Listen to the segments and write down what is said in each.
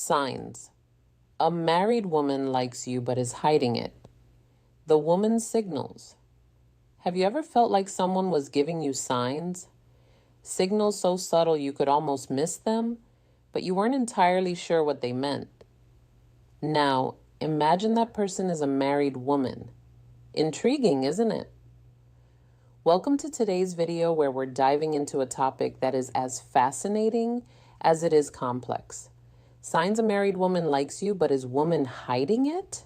Signs. A married woman likes you but is hiding it. The woman's signals. Have you ever felt like someone was giving you signs? Signals so subtle you could almost miss them, but you weren't entirely sure what they meant. Now, imagine that person is a married woman. Intriguing, isn't it? Welcome to today's video where we're diving into a topic that is as fascinating as it is complex. Signs a married woman likes you, but is woman hiding it?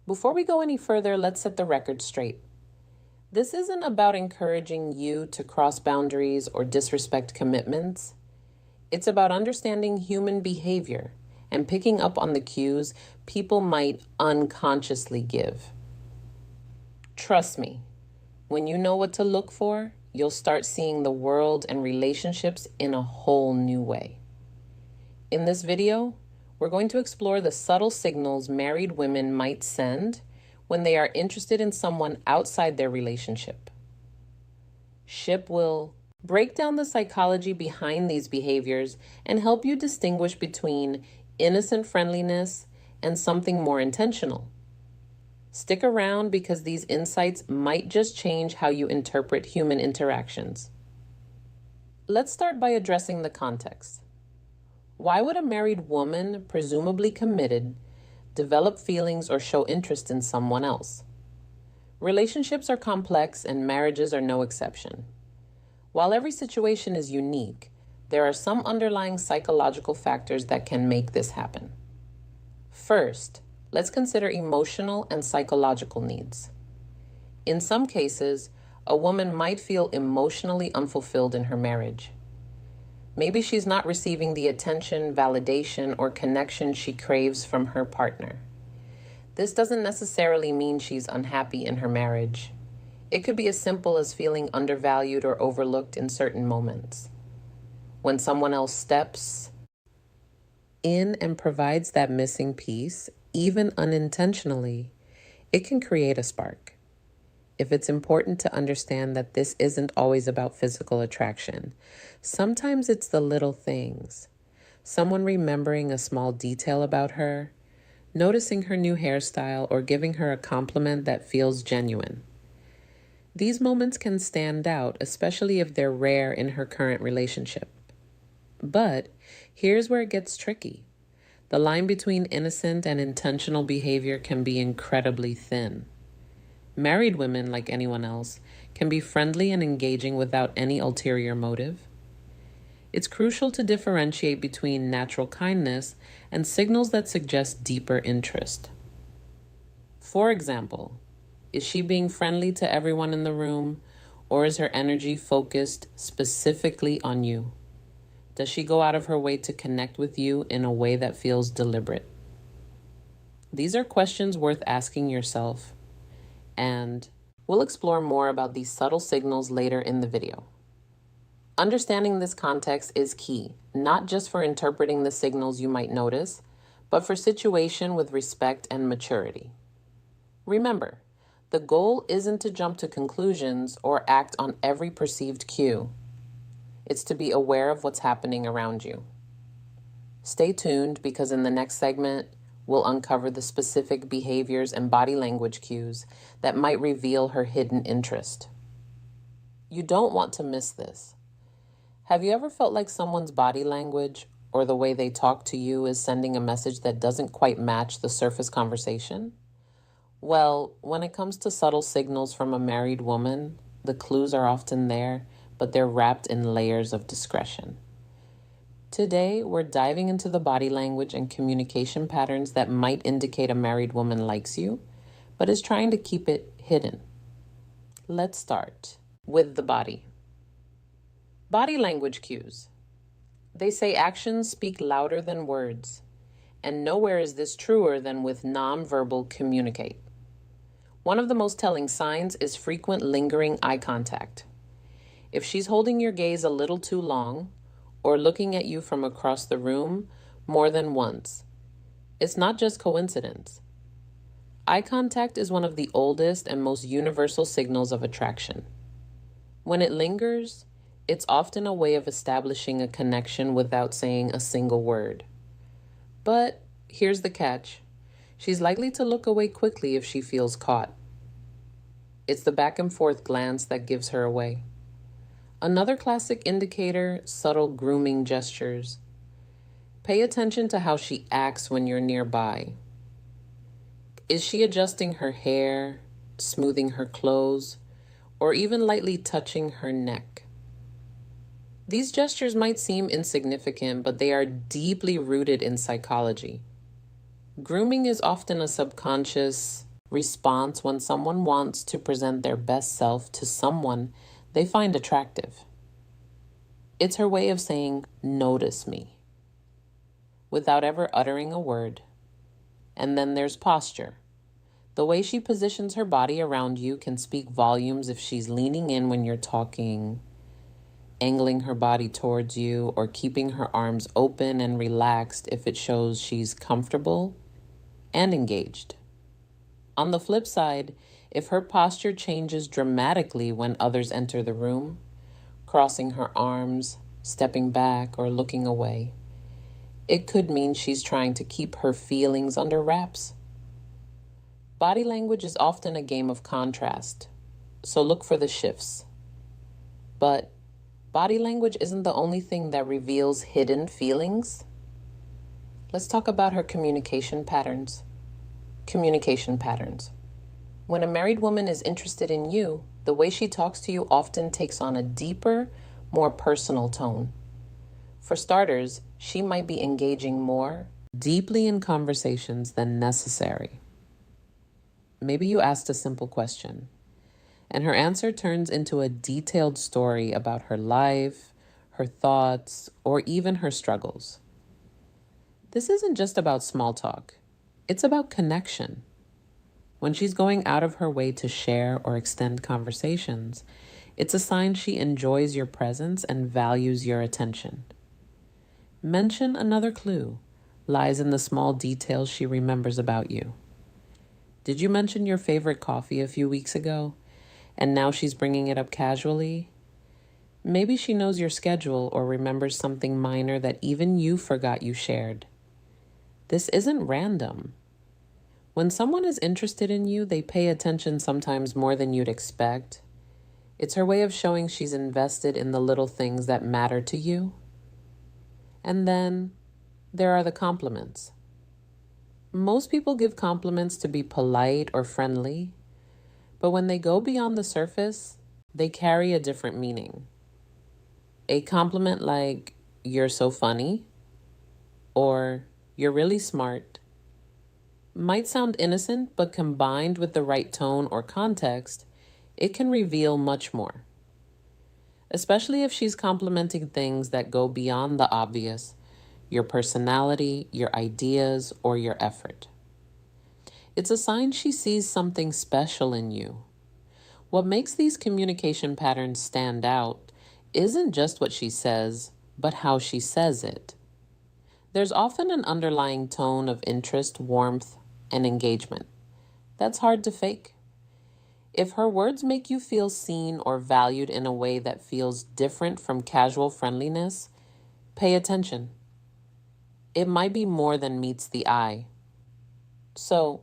Before we go any further, let's set the record straight. This isn't about encouraging you to cross boundaries or disrespect commitments. It's about understanding human behavior and picking up on the cues people might unconsciously give. Trust me, when you know what to look for, you'll start seeing the world and relationships in a whole new way. In this video, we're going to explore the subtle signals married women might send when they are interested in someone outside their relationship. Ship will break down the psychology behind these behaviors and help you distinguish between innocent friendliness and something more intentional. Stick around because these insights might just change how you interpret human interactions. Let's start by addressing the context. Why would a married woman, presumably committed, develop feelings or show interest in someone else? Relationships are complex and marriages are no exception. While every situation is unique, there are some underlying psychological factors that can make this happen. First, let's consider emotional and psychological needs. In some cases, a woman might feel emotionally unfulfilled in her marriage. Maybe she's not receiving the attention, validation, or connection she craves from her partner. This doesn't necessarily mean she's unhappy in her marriage. It could be as simple as feeling undervalued or overlooked in certain moments. When someone else steps in and provides that missing piece, even unintentionally, it can create a spark. If it's important to understand that this isn't always about physical attraction. Sometimes it's the little things. Someone remembering a small detail about her, noticing her new hairstyle, or giving her a compliment that feels genuine. These moments can stand out, especially if they're rare in her current relationship. But here's where it gets tricky. The line between innocent and intentional behavior can be incredibly thin. Married women, like anyone else, can be friendly and engaging without any ulterior motive. It's crucial to differentiate between natural kindness and signals that suggest deeper interest. For example, is she being friendly to everyone in the room, or is her energy focused specifically on you? Does she go out of her way to connect with you in a way that feels deliberate? These are questions worth asking yourself, and we'll explore more about these subtle signals later in the video. Understanding this context is key, not just for interpreting the signals you might notice, but for situation with respect and maturity. Remember, the goal isn't to jump to conclusions or act on every perceived cue. It's to be aware of what's happening around you. Stay tuned because in the next segment, we'll uncover the specific behaviors and body language cues that might reveal her hidden interest. You don't want to miss this. Have you ever felt like someone's body language or the way they talk to you is sending a message that doesn't quite match the surface conversation? Well, when it comes to subtle signals from a married woman, the clues are often there, but they're wrapped in layers of discretion. Today, we're diving into the body language and communication patterns that might indicate a married woman likes you, but is trying to keep it hidden. Let's start with the body. Body language cues. They say actions speak louder than words, and nowhere is this truer than with nonverbal communicate. One of the most telling signs is frequent lingering eye contact. If she's holding your gaze a little too long, or looking at you from across the room more than once, it's not just coincidence. Eye contact is one of the oldest and most universal signals of attraction. When it lingers, it's often a way of establishing a connection without saying a single word. But here's the catch. She's likely to look away quickly if she feels caught. It's the back and forth glance that gives her away. Another classic indicator, subtle grooming gestures. Pay attention to how she acts when you're nearby. Is she adjusting her hair, smoothing her clothes, or even lightly touching her neck? These gestures might seem insignificant, but they are deeply rooted in psychology. Grooming is often a subconscious response when someone wants to present their best self to someone they find attractive. It's her way of saying, "Notice me," without ever uttering a word. And then there's posture. The way she positions her body around you can speak volumes if she's leaning in when you're talking, angling her body towards you, or keeping her arms open and relaxed if it shows she's comfortable and engaged. On the flip side, if her posture changes dramatically when others enter the room, crossing her arms, stepping back, or looking away, it could mean she's trying to keep her feelings under wraps. Body language is often a game of contrast, so look for the shifts. But body language isn't the only thing that reveals hidden feelings. Let's talk about her communication patterns. Communication patterns. When a married woman is interested in you, the way she talks to you often takes on a deeper, more personal tone. For starters, she might be engaging more deeply in conversations than necessary. Maybe you asked a simple question, and her answer turns into a detailed story about her life, her thoughts, or even her struggles. This isn't just about small talk. It's about connection. When she's going out of her way to share or extend conversations, it's a sign she enjoys your presence and values your attention. Mention another clue lies in the small details she remembers about you. Did you mention your favorite coffee a few weeks ago, and now she's bringing it up casually? Maybe she knows your schedule or remembers something minor that even you forgot you shared. This isn't random. When someone is interested in you, they pay attention sometimes more than you'd expect. It's her way of showing she's invested in the little things that matter to you. And then there are the compliments. Most people give compliments to be polite or friendly, but when they go beyond the surface, they carry a different meaning. A compliment like, "You're so funny," or "You're really smart," might sound innocent, but combined with the right tone or context, it can reveal much more. Especially if she's complimenting things that go beyond the obvious, your personality, your ideas, or your effort. It's a sign she sees something special in you. What makes these communication patterns stand out isn't just what she says, but how she says it. There's often an underlying tone of interest, warmth, and engagement. That's hard to fake. If her words make you feel seen or valued in a way that feels different from casual friendliness, pay attention. It might be more than meets the eye. So,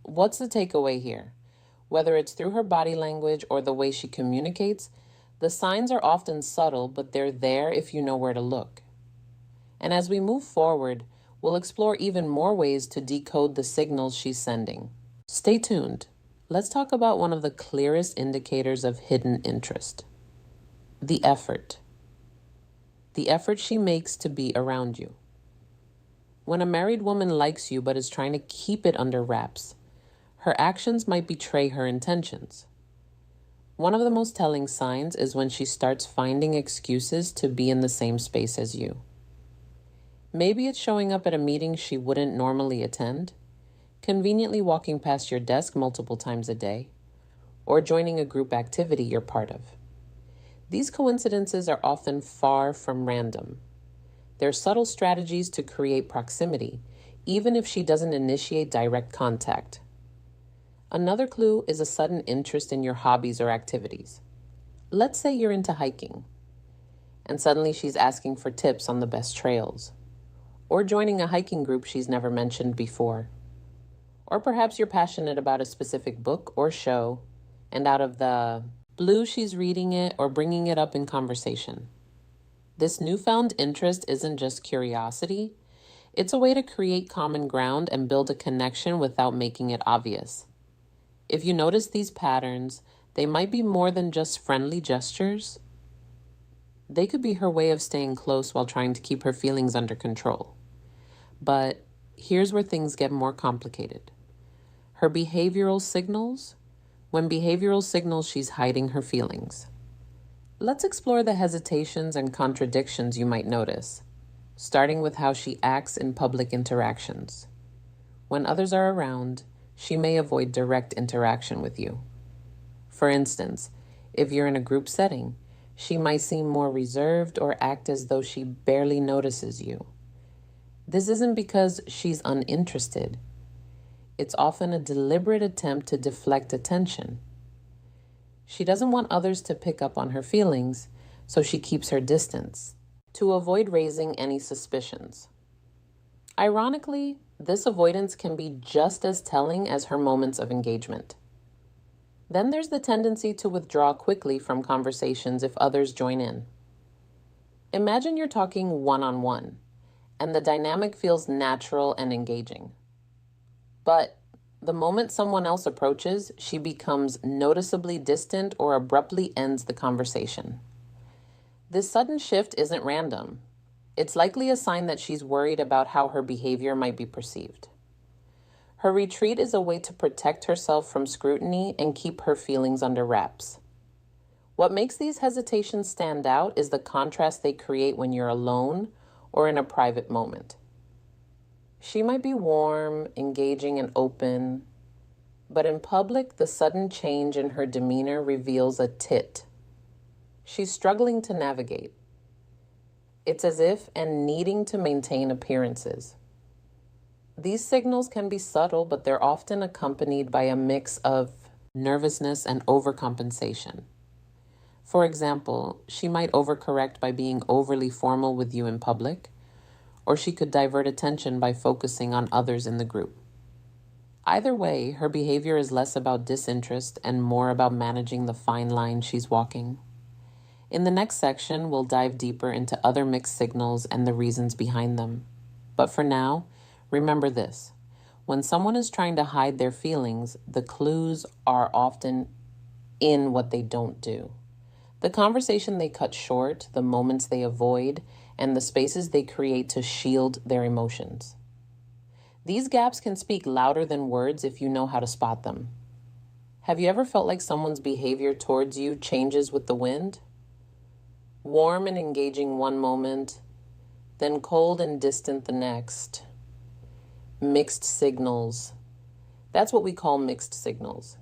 what's the takeaway here? Whether it's through her body language or the way she communicates, the signs are often subtle, but they're there if you know where to look. And as we move forward, we'll explore even more ways to decode the signals she's sending. Stay tuned. Let's talk about one of the clearest indicators of hidden interest. The effort. The effort she makes to be around you. When a married woman likes you but is trying to keep it under wraps, her actions might betray her intentions. One of the most telling signs is when she starts finding excuses to be in the same space as you. Maybe it's showing up at a meeting she wouldn't normally attend, conveniently walking past your desk multiple times a day, or joining a group activity you're part of. These coincidences are often far from random. They're subtle strategies to create proximity, even if she doesn't initiate direct contact. Another clue is a sudden interest in your hobbies or activities. Let's say you're into hiking, and suddenly she's asking for tips on the best trails. or joining a hiking group she's never mentioned before. Or perhaps you're passionate about a specific book or show, and out of the blue, she's reading it or bringing it up in conversation. This newfound interest isn't just curiosity, it's a way to create common ground and build a connection without making it obvious. If you notice these patterns, they might be more than just friendly gestures. They could be her way of staying close while trying to keep her feelings under control. But here's where things get more complicated. Her behavioral signals. When behavioral signals she's hiding her feelings. Let's explore the hesitations and contradictions you might notice, starting with how she acts in public interactions. When others are around, she may avoid direct interaction with you. For instance, if you're in a group setting, she might seem more reserved or act as though she barely notices you. This isn't because she's uninterested. It's often a deliberate attempt to deflect attention. She doesn't want others to pick up on her feelings, so she keeps her distance to avoid raising any suspicions. Ironically, this avoidance can be just as telling as her moments of engagement. Then there's the tendency to withdraw quickly from conversations if others join in. Imagine you're talking one-on-one, and the dynamic feels natural and engaging. But the moment someone else approaches, she becomes noticeably distant or abruptly ends the conversation. This sudden shift isn't random. It's likely a sign that she's worried about how her behavior might be perceived. Her retreat is a way to protect herself from scrutiny and keep her feelings under wraps. What makes these hesitations stand out is the contrast they create when you're alone or in a private moment. She might be warm, engaging, and open, but in public, the sudden change in her demeanor reveals a tit. She's struggling to navigate. It's as if and needing to maintain appearances. These signals can be subtle, but they're often accompanied by a mix of nervousness and overcompensation. For example, she might overcorrect by being overly formal with you in public, or she could divert attention by focusing on others in the group. Either way, her behavior is less about disinterest and more about managing the fine line she's walking. In the next section, we'll dive deeper into other mixed signals and the reasons behind them. But for now, remember this. When someone is trying to hide their feelings, the clues are often in what they don't do. The conversation they cut short, the moments they avoid, and the spaces they create to shield their emotions. These gaps can speak louder than words if you know how to spot them. Have you ever felt like someone's behavior towards you changes with the wind? Warm and engaging one moment, then cold and distant the next. Mixed signals. That's what we call mixed signals.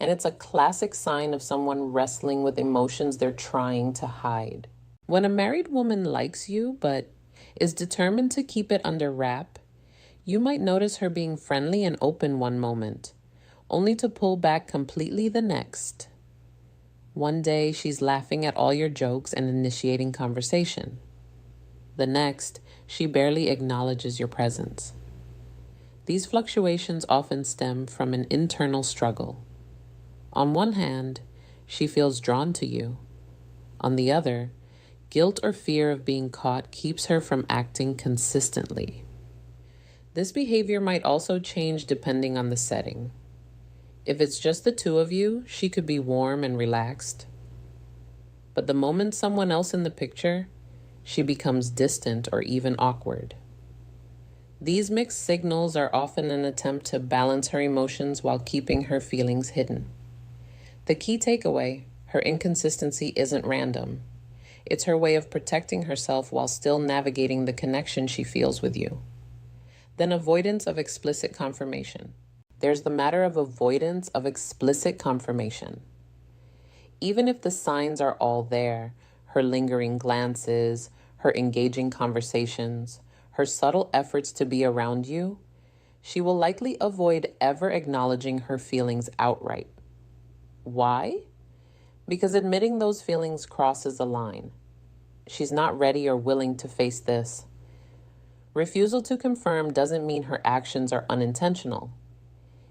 And it's a classic sign of someone wrestling with emotions they're trying to hide. When a married woman likes you but is determined to keep it under wrap, you might notice her being friendly and open one moment, only to pull back completely the next. One day, she's laughing at all your jokes and initiating conversation. The next, she barely acknowledges your presence. These fluctuations often stem from an internal struggle. On one hand, she feels drawn to you. On the other, guilt or fear of being caught keeps her from acting consistently. This behavior might also change depending on the setting. If it's just the two of you, she could be warm and relaxed. But the moment someone else in the picture, she becomes distant or even awkward. These mixed signals are often an attempt to balance her emotions while keeping her feelings hidden. The key takeaway, her inconsistency isn't random. It's her way of protecting herself while still navigating the connection she feels with you. Then avoidance of explicit confirmation. There's the matter of avoidance of explicit confirmation. Even if the signs are all there, her lingering glances, her engaging conversations, her subtle efforts to be around you, she will likely avoid ever acknowledging her feelings outright. Why? Because admitting those feelings crosses a line. She's not ready or willing to face this. Refusal to confirm doesn't mean her actions are unintentional.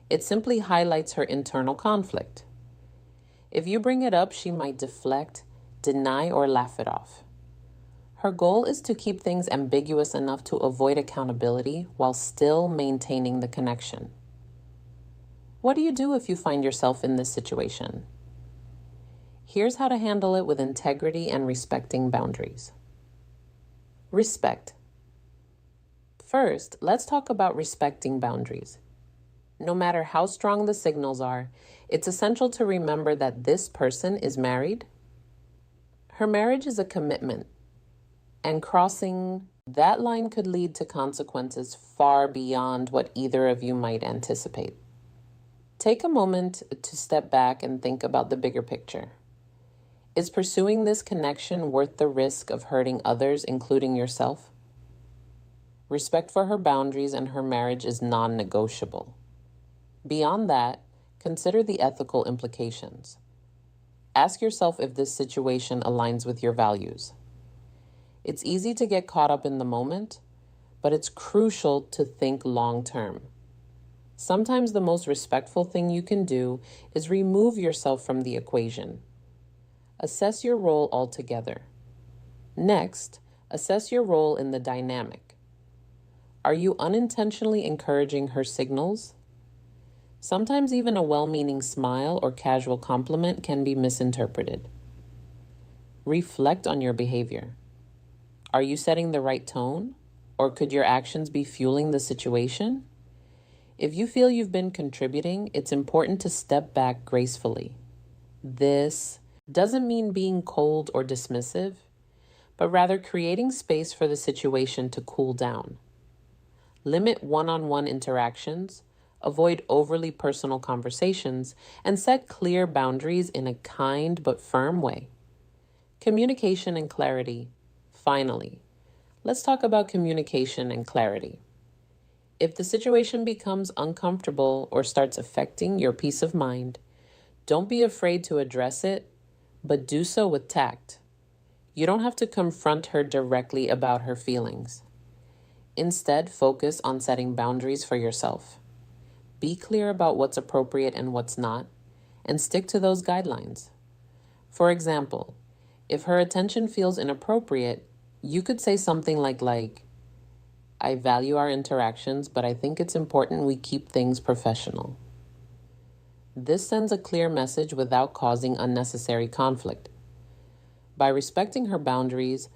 It simply highlights her internal conflict. If you bring it up, she might deflect, deny, or laugh it off. Her goal is to keep things ambiguous enough to avoid accountability while still maintaining the connection. What do you do if you find yourself in this situation? Here's how to handle it with integrity and respecting boundaries. Respect. First, let's talk about respecting boundaries. No matter how strong the signals are, it's essential to remember that this person is married. Her marriage is a commitment, and crossing that line could lead to consequences far beyond what either of you might anticipate. Take a moment to step back and think about the bigger picture. Is pursuing this connection worth the risk of hurting others, including yourself? Respect for her boundaries and her marriage is non-negotiable. Beyond that, consider the ethical implications. Ask yourself if this situation aligns with your values. It's easy to get caught up in the moment, but it's crucial to think long-term. Sometimes the most respectful thing you can do is remove yourself from the equation. Assess your role altogether. Next, assess your role in the dynamic. Are you unintentionally encouraging her signals? Sometimes even a well-meaning smile or casual compliment can be misinterpreted. Reflect on your behavior. Are you setting the right tone, or could your actions be fueling the situation? If you feel you've been contributing, it's important to step back gracefully. This doesn't mean being cold or dismissive, but rather creating space for the situation to cool down. Limit one-on-one interactions, avoid overly personal conversations, and set clear boundaries in a kind but firm way. Communication and clarity. Finally, let's talk about communication and clarity. If the situation becomes uncomfortable or starts affecting your peace of mind, don't be afraid to address it, but do so with tact. You don't have to confront her directly about her feelings. Instead, focus on setting boundaries for yourself. Be clear about what's appropriate and what's not, and stick to those guidelines. For example, if her attention feels inappropriate, you could say something like, I value our interactions, but I think it's important we keep things professional. This sends a clear message without causing unnecessary conflict. By respecting her boundaries,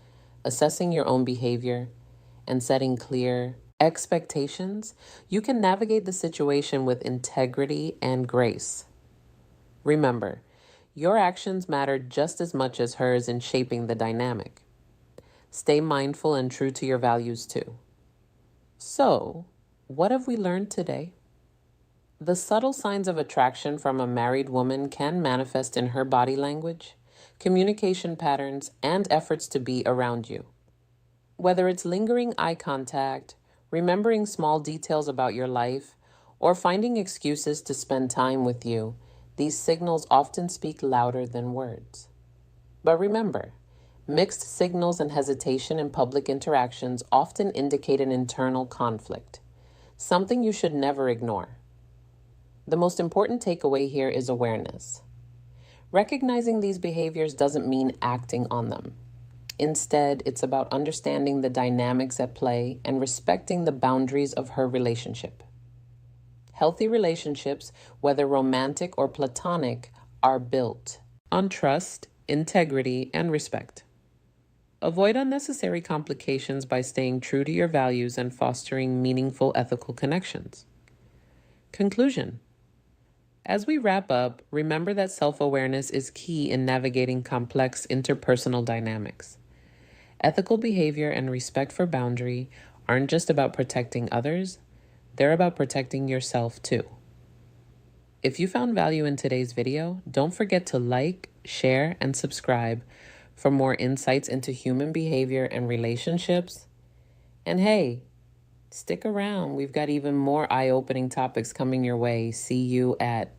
assessing your own behavior, and setting clear expectations, you can navigate the situation with integrity and grace. Remember, your actions matter just as much as hers in shaping the dynamic. Stay mindful and true to your values too. So, what have we learned today? The subtle signs of attraction from a married woman can manifest in her body language, communication patterns, and efforts to be around you. Whether it's lingering eye contact, remembering small details about your life, or finding excuses to spend time with you, these signals often speak louder than words. But remember, mixed signals and hesitation in public interactions often indicate an internal conflict, something you should never ignore. The most important takeaway here is awareness. Recognizing these behaviors doesn't mean acting on them. Instead, it's about understanding the dynamics at play and respecting the boundaries of her relationship. Healthy relationships, whether romantic or platonic, are built on trust, integrity, and respect. Avoid unnecessary complications by staying true to your values and fostering meaningful ethical connections. Conclusion. As we wrap up, remember that self-awareness is key in navigating complex interpersonal dynamics. Ethical behavior and respect for boundary aren't just about protecting others, they're about protecting yourself too. If you found value in today's video, don't forget to like, share, and subscribe for more insights into human behavior and relationships. And hey, stick around. We've got even more eye-opening topics coming your way. See you at